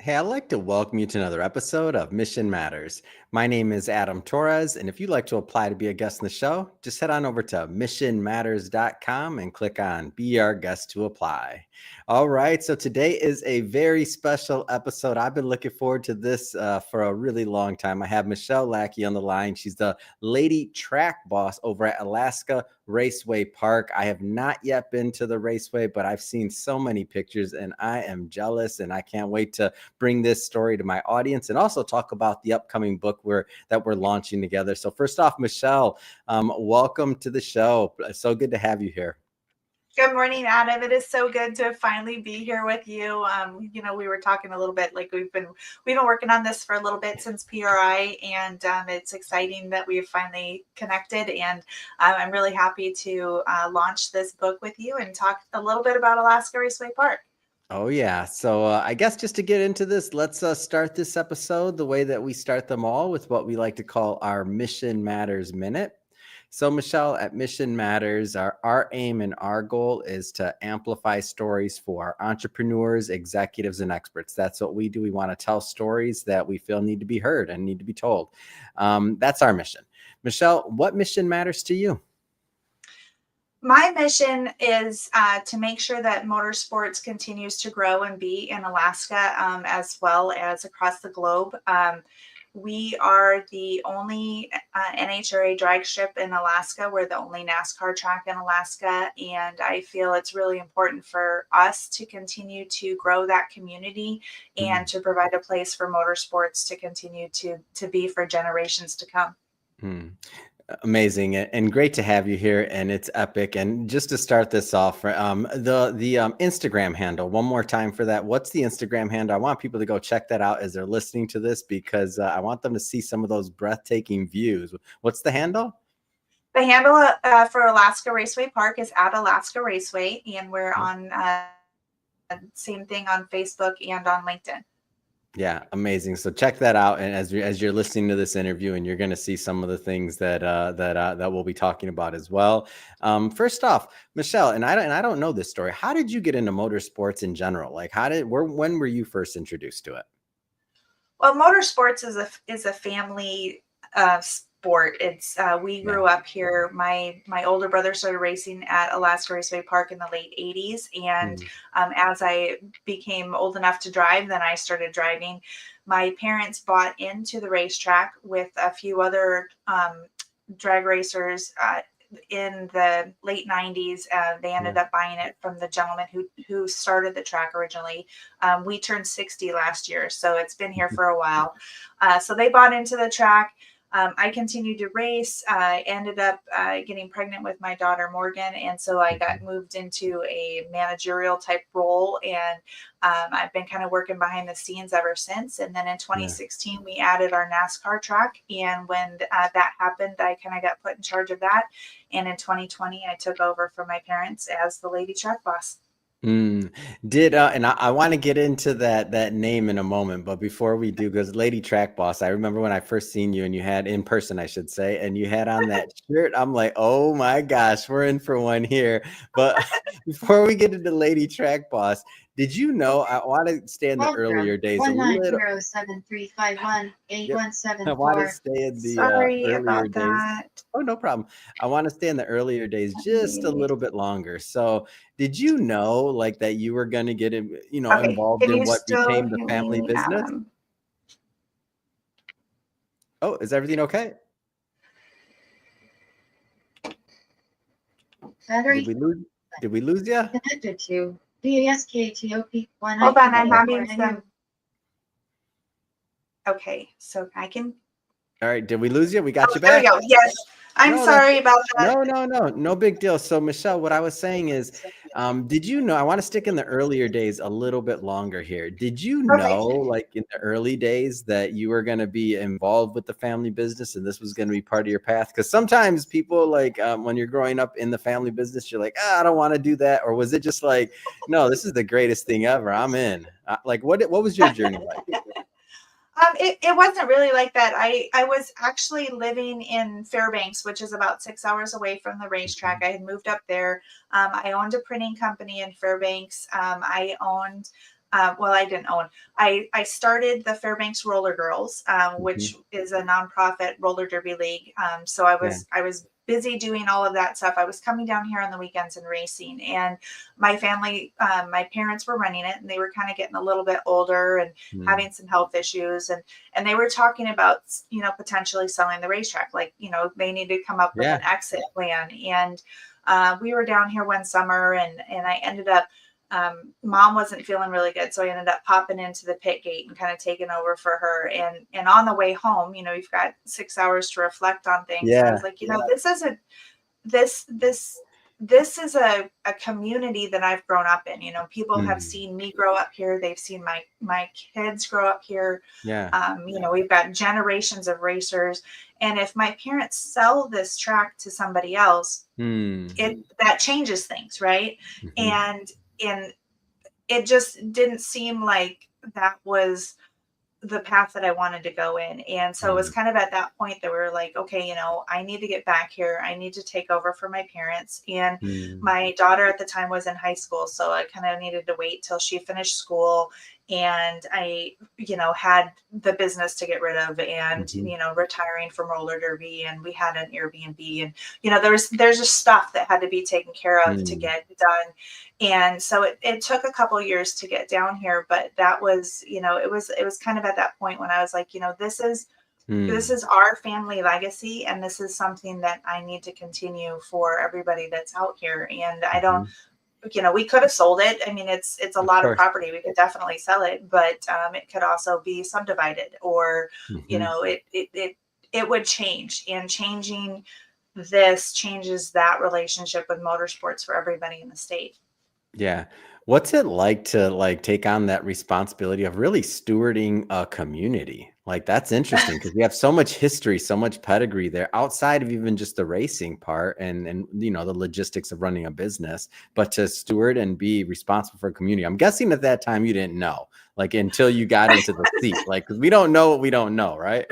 Hey, I'd like to welcome you to another episode of Mission Matters. My name is Adam Torres, and if you'd like to apply to be a guest in the show, just head on over to missionmatters.com and click on Be Our Guest to apply. All right, so today is a very special episode. I've been looking forward to this for a really long time. I have Michelle Lackey on the line. She's the lady track boss over at Alaska Raceway Park. I have not yet been to the Raceway, but I've seen so many pictures and I am jealous, and I can't wait to bring this story to my audience and also talk about the upcoming book that we're launching together. So first off, Michelle, welcome to the show. So good to have you here. Good morning, Adam. It is so good to finally be here with you. We were talking a little bit, like we've been working on this for a little bit since PRI, and it's exciting that we've finally connected. And I'm really happy to launch this book with you and talk a little bit about Alaska Raceway Park. Oh, yeah. So I guess just to get into this, let's start this episode the way that we start them all, with what we like to call our Mission Matters Minute. So, Michelle, at Mission Matters, our aim and our goal is to amplify stories for entrepreneurs, executives, and experts. That's what we do. We want to tell stories that we feel need to be heard and need to be told. That's our mission. Michelle, what mission matters to you? My mission is to make sure that motorsports continues to grow and be in Alaska, as well as across the globe. We are the only NHRA drag strip in Alaska. We're the only NASCAR track in Alaska. And I feel it's really important for us to continue to grow that community and to provide a place for motorsports to continue to be for generations to come. Amazing and great to have you here, and it's epic. And just to start this off, the Instagram handle, one more time for that. What's the Instagram handle? I want people to go check that out as they're listening to this, because I want them to see some of those breathtaking views. What's the handle? The handle for Alaska Raceway Park is at Alaska Raceway, and we're on same thing on Facebook and on LinkedIn. Yeah, amazing. So check that out, and as you're listening to this interview, and you're going to see some of the things that we'll be talking about as well. First off, Michelle, and I don't know this story. How did you get into motorsports in general? Like, when were you first introduced to it? Well, motorsports is a family sport. It's we grew up here. My older brother started racing at Alaska Raceway Park in the late 80s, and as I became old enough to drive, then I started driving. My parents bought into the racetrack with a few other drag racers in the late 90s. They ended up buying it from the gentleman who started the track originally. We turned 60 last year, so it's been here for a while. So they bought into the track. I continued to race. I ended up getting pregnant with my daughter, Morgan. And so I got moved into a managerial type role. And I've been kind of working behind the scenes ever since. And then in 2016, we added our NASCAR track. And when that happened, I kind of got put in charge of that. And in 2020, I took over from my parents as the lady track boss. And I want to get into that name in a moment, but before we do, because Lady Track Boss, I remember when I first seen you, and you had in person, I should say, and you had on that shirt. I'm like, oh my gosh, we're in for one here. But before we get into Lady Track Boss, did you know, I want to stay in the earlier days a little. 19073518174. I want to stay in the earlier days. Oh, no problem. I want to stay in the earlier days just a little bit longer. So did you know, like, that you were going to get involved in what became the family business? Oh, is everything okay? Battery. Did we lose you? Connected to BASKTOP. Hold on, I'm having some. Okay, so I can. All right, did we lose you? We got you back. There we go. Yes. I'm sorry about that. No big deal. So Michelle, what I was saying is, did you know, I want to stick in the earlier days a little bit longer here. Did you know, like in the early days, that you were going to be involved with the family business and this was going to be part of your path? Because sometimes people, like, when you're growing up in the family business, you're like, I don't want to do that. Or was it just like, no, this is the greatest thing ever, I'm in? Like, what was your journey like? It wasn't really like that. I was actually living in Fairbanks, which is about 6 hours away from the racetrack. I had moved up there. I owned a printing company in Fairbanks. I owned well, I didn't own. I started the Fairbanks Roller Girls, Hmm. which is a nonprofit roller derby league. So I Yeah. was busy doing all of that stuff. I was coming down here on the weekends and racing, and my family, my parents were running it, and they were kind of getting a little bit older and Mm. having some health issues, and they were talking about, potentially selling the racetrack. Like, they needed to come up with Yeah. an exit plan, and we were down here one summer, and I ended up, mom wasn't feeling really good, so I ended up popping into the pit gate and kind of taking over for her. And on the way home, you've got 6 hours to reflect on things, and I was Yeah. like, this isn't this is a community that I've grown up in. People have Mm. seen me grow up here. They've seen my kids grow up here. Yeah. We've got generations of racers, and if my parents sell this track to somebody else, Mm. that changes things, right? Hmm. And it just didn't seem like that was the path that I wanted to go in. And so it was Mm. kind of at that point that we were like, okay, I need to get back here. I need to take over for my parents. And Mm. my daughter at the time was in high school. So I kind of needed to wait till she finished school. And I, had the business to get rid of, and, Hmm. retiring from roller derby. And we had an Airbnb, and, there's just stuff that had to be taken care of to Mm. get done. And so it took a couple years to get down here, but that was, it was kind of at that point when I was like, this Mm. is our family legacy, and this is something that I need to continue for everybody that's out here. And I don't, Hmm. we could have sold it. I mean, it's a Of lot of course. property. We could definitely sell it, but it could also be subdivided, or, Hmm. it would change, and changing this changes that relationship with motorsports for everybody in the state. Yeah. What's it like to take on that responsibility of really stewarding a community? Like that's interesting because we have so much history, so much pedigree there outside of even just the racing part and the logistics of running a business, but to steward and be responsible for a community. I'm guessing at that time you didn't know, like until you got into the seat, like 'cause we don't know what we don't know, right?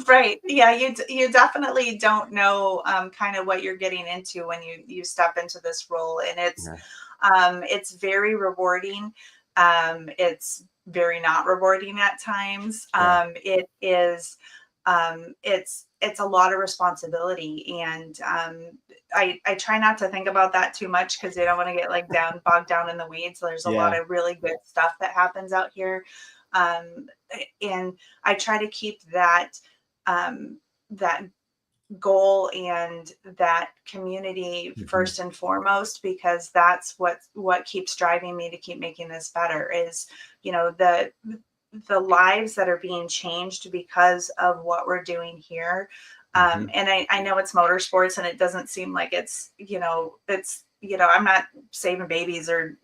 Right. Yeah, you definitely don't know, kind of what you're getting into when you step into this role, and Yeah. it's very rewarding. It's very not rewarding at times. Yeah. It is, it's a lot of responsibility, and I try not to think about that too much, because I don't want to get like bogged down in the weeds. There's a Yeah. lot of really good stuff that happens out here, um, and I try to keep that goal and that community Hmm. first and foremost, because that's what keeps driving me to keep making this better. Is, the lives that are being changed because of what we're doing here. Hmm. And I know it's motorsports, and it doesn't seem like I'm not saving babies or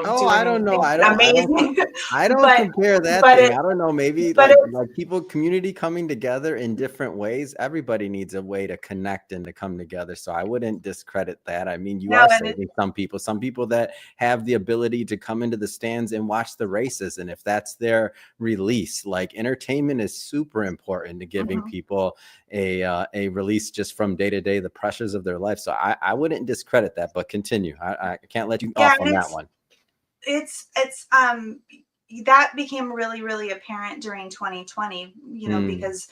Oh, doing I don't know. anything I don't amazing. I don't but compare that but thing. it I don't know, maybe but it's like people community coming together in different ways. Everybody needs a way to connect and to come together. So I wouldn't discredit that. I mean, you no are and it saving some people that have the ability to come into the stands and watch the races. And if that's their release, like entertainment is super important to giving mhm. people a release just from day to day, the pressures of their life. So I wouldn't discredit that, but continue. I can't let you Yeah, off on and that one. it's that became really, really apparent during 2020, Mm. because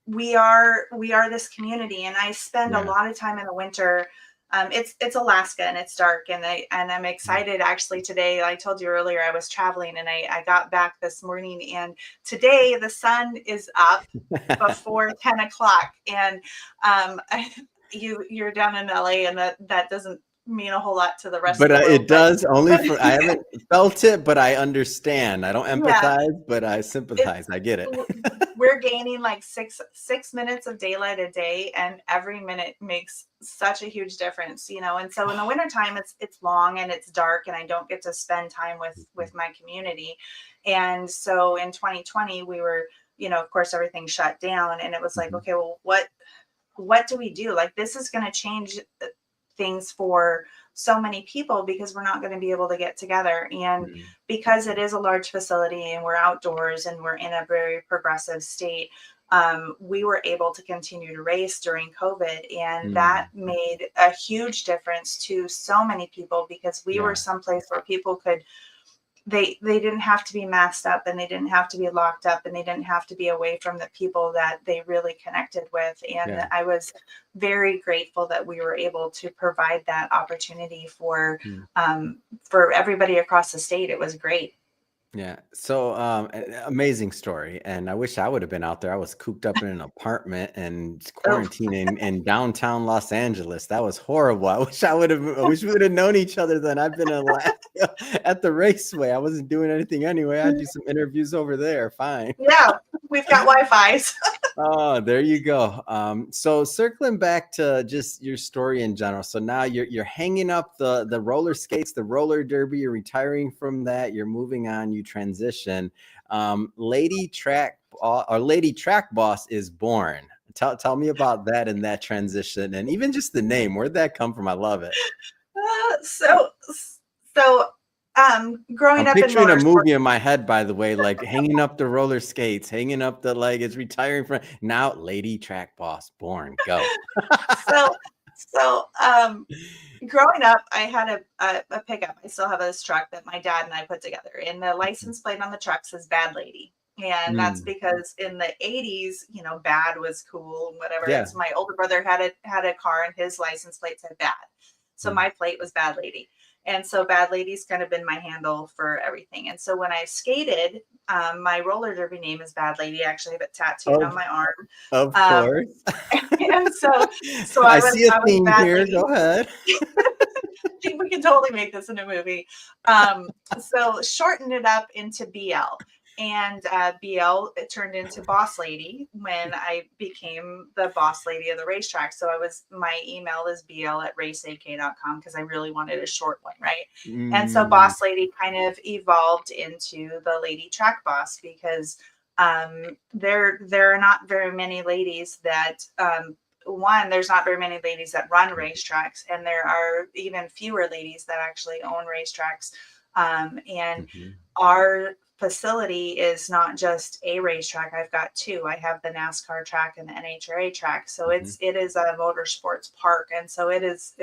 we are this community, and I spend a Yeah. lot of time in the winter. It's Alaska, and it's dark, and I'm Mm. excited. Actually, today, I told you earlier, I was traveling, and I got back this morning, and today the sun is up before 10 o'clock. And you're down in LA, and that doesn't mean a whole lot to the rest of But the world, it does only but for I haven't felt it, but I understand. I don't yeah, empathize, but I sympathize. it's I get it. we're gaining like six minutes of daylight a day, and every minute makes such a huge difference. And so in the wintertime, it's long and it's dark, and I don't get to spend time with my community. And so in 2020, we were, of course, everything shut down, and it was like, Mhm. okay, well, what do we do? Like, this is going to change things for so many people, because we're not going to be able to get together. And Mm. because it is a large facility, and we're outdoors, and we're in a very progressive state, we were able to continue to race during COVID. And that Mm. made a huge difference to so many people, because we were Yeah. someplace where people could they didn't have to be masked up, and they didn't have to be locked up, and they didn't have to be away from the people that they really connected with. And Yeah. I was very grateful that we were able to provide that opportunity for everybody across the state. It was great. Yeah. So, amazing story. And I wish I would have been out there. I was cooped up in an apartment and Oh, quarantining in downtown Los Angeles. That was horrible. I wish we would have known each other then. I've been in Alaska at the Raceway. I wasn't doing anything anyway. I'd do some interviews over there. Fine. yeah, we've got Wi-Fi's. Oh, there you go. So circling back to just your story in general. So now you're hanging up the roller skates, the roller derby. You're retiring from that. You're moving on. You transition. Lady Track Boss is born. Tell me about that and that transition, and even just the name. Where'd that come from? I love it. So growing I'm up in picturing a motorsports. movie in my head, by the way, like hanging up the roller skates, hanging up the it's retiring from now. Lady Track Boss born. Go. So growing up, I had a pickup. I still have this truck that my dad and I put together, and the license plate on the truck says Bad Lady. And that's because in the 80s, bad was cool and whatever. Yeah. And so my older brother had a car, and his license plate said Bad. So my plate was Bad Lady. And so Bad Lady's kind of been my handle for everything. And so when I skated, my roller derby name is Bad Lady. I actually have it tattooed on my arm. Of course. And so I see a theme here. Lady. Go ahead. We can totally make this in a movie. So shorten it up into BL. And BL, it turned into Boss Lady when I became the boss lady of the racetrack. So my email is bl@raceak.com because I really wanted a short one, right? And so Boss Lady kind of evolved into the Lady Track Boss because there are not very many ladies that there's not very many ladies that run racetracks, and there are even fewer ladies that actually own racetracks. And our facility is not just a racetrack. I've got two. I have the NASCAR track and the NHRA track. So it is a motorsports park. And so it's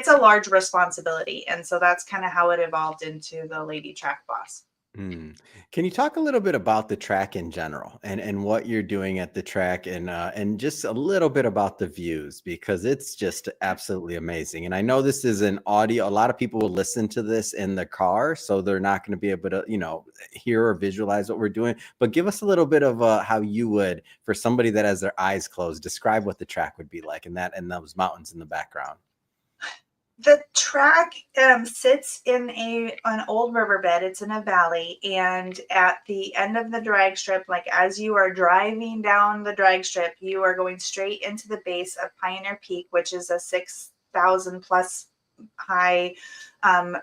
a large responsibility. And so that's kind of how it evolved into the Lady Track Boss. Can you talk a little bit about the track in general and what you're doing at the track and just a little bit about the views, because it's just absolutely amazing. And I know this is an audio. A lot of people will listen to this in the car, so they're not going to be able to, hear or visualize what we're doing. But give us a little bit of how you would, for somebody that has their eyes closed, describe what the track would be like and those mountains in the background. The track sits in an old riverbed. It's in a valley, and at the end of the drag strip, like as you are driving down the drag strip, you are going straight into the base of Pioneer Peak, which is a 6,000 plus high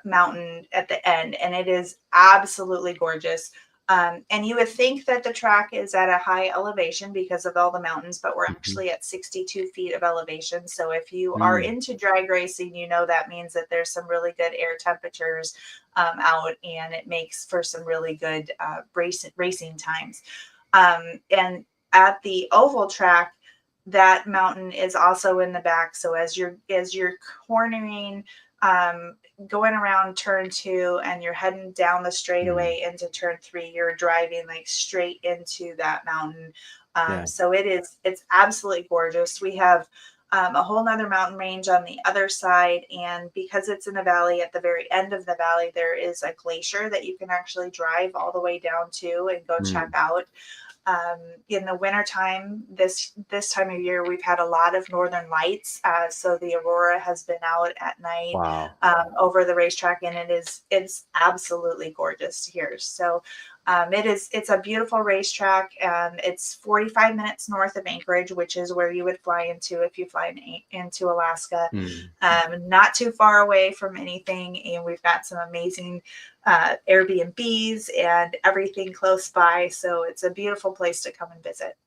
mountain at the end, and it is absolutely gorgeous. And you would think that the track is at a high elevation because of all the mountains, but we're actually at 62 feet of elevation. So if you are into drag racing, that means that there's some really good air temperatures out, and it makes for some really good racing times. And at the oval track, that mountain is also in the back. So as you're cornering, going around turn 2 and you're heading down the straightaway into turn 3, you're driving like straight into that mountain. So it's absolutely gorgeous. We have a whole nother mountain range on the other side. And because it's in a valley, at the very end of the valley, there is a glacier that you can actually drive all the way down to and go check out. In the wintertime, this time of year, we've had a lot of northern lights. So the aurora has been out at night over the racetrack, and it's absolutely gorgeous here. So it's a beautiful racetrack. It's 45 minutes north of Anchorage, which is where you would fly into if you fly into Alaska. Not too far away from anything, and we've got some amazing Airbnbs and everything close by. So it's a beautiful place to come and visit.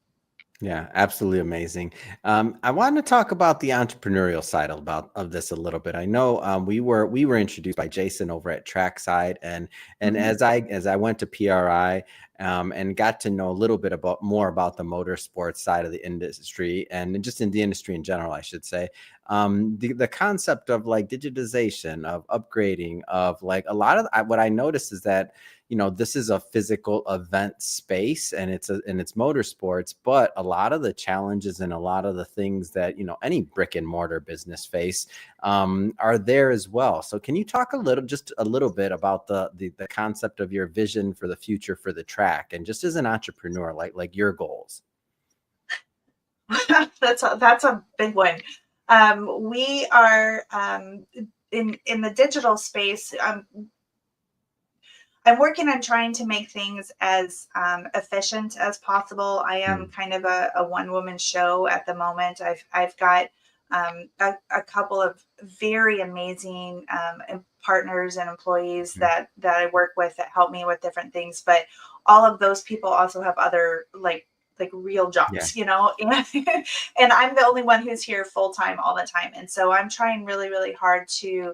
Yeah, absolutely amazing. I want to talk about the entrepreneurial side of this a little bit. I know we were introduced by Jason over at Trackside, and Mhm. as I went to PRI and got to know a little bit about more about the motorsports side of the industry and just in the industry in general, I should say. The concept of like digitization, of upgrading, of like a lot of what I noticed is that this is a physical event space and it's motorsports, but a lot of the challenges and a lot of the things that any brick and mortar business face are there as well. So can you talk just a little bit about the concept of your vision for the future for the track, and just as an entrepreneur, like your goals? That's a big one. We are in the digital space. I'm working on trying to make things as efficient as possible. I am Mm, kind of a one woman show at the moment. I've got a couple of very amazing partners and employees mm. that I work with that help me with different things. But all of those people also have other like real Yeah. jobs, and I'm the only one who's here full time all the time. And so I'm trying really, really hard to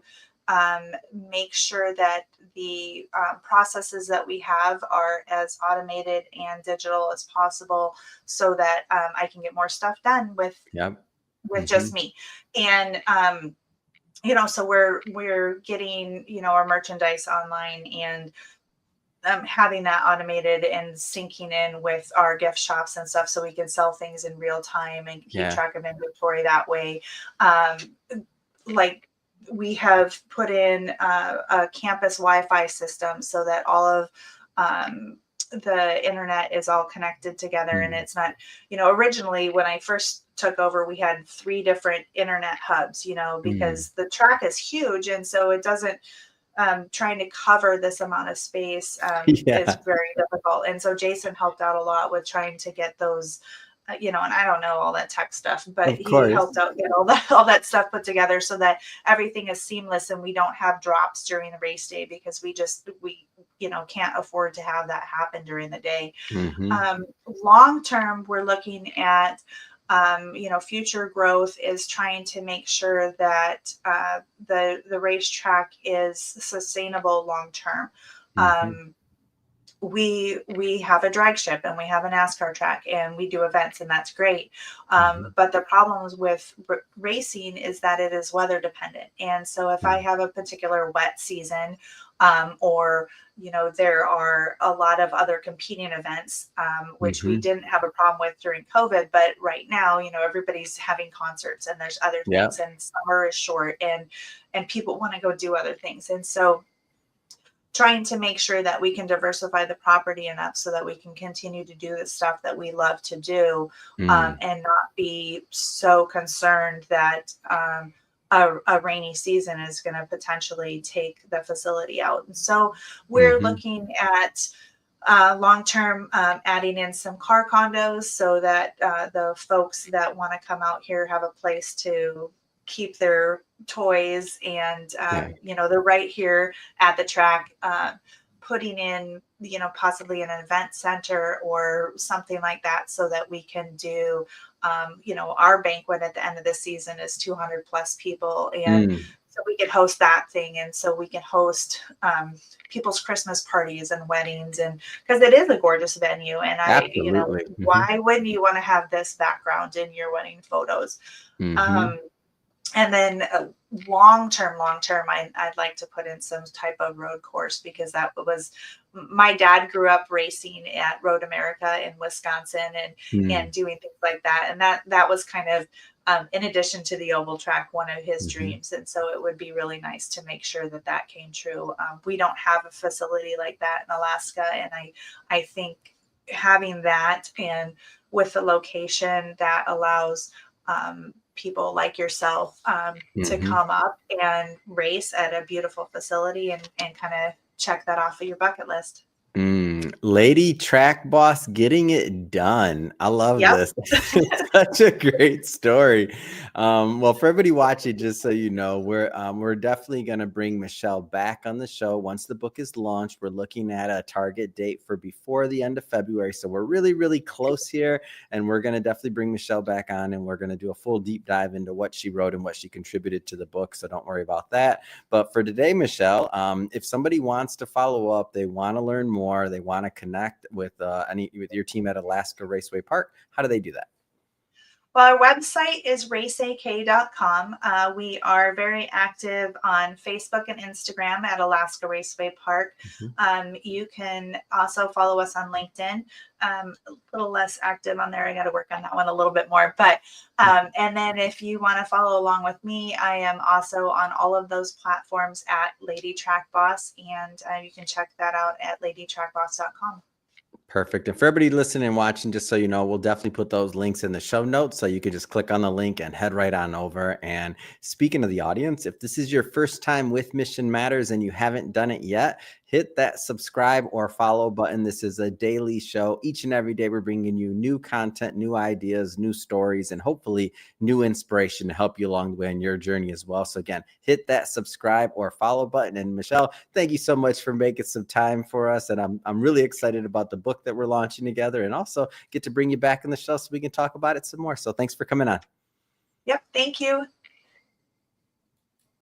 make sure that the processes that we have are as automated and digital as possible, so that I can get more stuff done Yep. with Hmm. just me. And so we're getting our merchandise online, and having that automated and syncing in with our gift shops and stuff, so we can sell things in real time and keep Yeah. track of inventory that way. Um, like we have put in a campus Wi-Fi system so that all of the internet is all connected together, and Mm, it's not, originally when I first took over, we had 3 different internet hubs, mm. because the track is huge, and so it doesn't trying to cover this amount of space is Yeah, very difficult. And so Jason helped out a lot with trying to get those, and I don't know all that tech stuff, but of he course. helped out get all that stuff put together so that everything is seamless and we don't have drops during the race day, because we can't afford to have that happen during the day. Hmm. um, Long term, we're looking at future growth is trying to make sure that the racetrack is sustainable long term. Hmm. Um, we have a drag strip and we have a NASCAR track and we do events, and that's great. Hmm. But the problems with racing is that it is weather dependent. And so if I have a particular wet season, or there are a lot of other competing events, which we Hmm. didn't have a problem with during COVID, but right now, everybody's having concerts and there's other Yeah. things, and summer is short, and people want to go do other things. And so trying to make sure that we can diversify the property enough so that we can continue to do the stuff that we love to do, Mm, and not be so concerned that a rainy season is going to potentially take the facility out. And so we're mhm. looking at long term, adding in some car condos so that the folks that want to come out here have a place to keep their toys, and Yeah. they're right here at the track. Putting in possibly an event center or something like that, so that we can do our banquet at the end of the season is 200 plus people, and Mm, so we can host that thing, and so we can host people's Christmas parties and weddings, and because it is a gorgeous venue, and absolutely. Mhm, why wouldn't you want to have this background in your wedding photos? mhm. um, and then long term, I'd like to put in some type of road course, because that was my dad grew up racing at Road America in Wisconsin, and Mm, doing things like that, and that was kind of in addition to the oval track, one of his mhm. dreams. And so it would be really nice to make sure that that came true. We don't have a facility like that in Alaska, and I think having that, and with a location that allows people like yourself to Mhm. come up and race at a beautiful facility, and kind of check that off of your bucket list. Lady Track Boss getting it done. I love Yep. this. It's such a great story. Well, for everybody watching, just so you know, we're definitely going to bring Michelle back on the show once the book is launched. We're looking at a target date for before the end of February, so we're really, really close here, and we're going to definitely bring Michelle back on, and we're going to do a full deep dive into what she wrote and what she contributed to the book. So don't worry about that. But for today, Michelle, if somebody wants to follow up, they want to learn more, they want to connect with your team at Alaska Raceway Park, how do they do that? Well, our website is raceak.com. We are very active on Facebook and Instagram at Alaska Raceway Park. You can also follow us on LinkedIn. A little less active on there. I got to work on that one a little bit more. But and then if you want to follow along with me, I am also on all of those platforms at Lady Track Boss, and you can check that out at ladytrackboss.com. Perfect. And for everybody listening and watching, just so you know, we'll definitely put those links in the show notes, so you can just click on the link and head right on over. And speaking of the audience, if this is your first time with Mission Matters and you haven't done it yet, hit that subscribe or follow button. This is a daily show. Each and every day, we're bringing you new content, new ideas, new stories, and hopefully new inspiration to help you along the way in your journey as well. So again, hit that subscribe or follow button. And Michelle, thank you so much for making some time for us. And I'm really excited about the book that we're launching together, and also get to bring you back on the show so we can talk about it some more. So thanks for coming on. Yep. Thank you.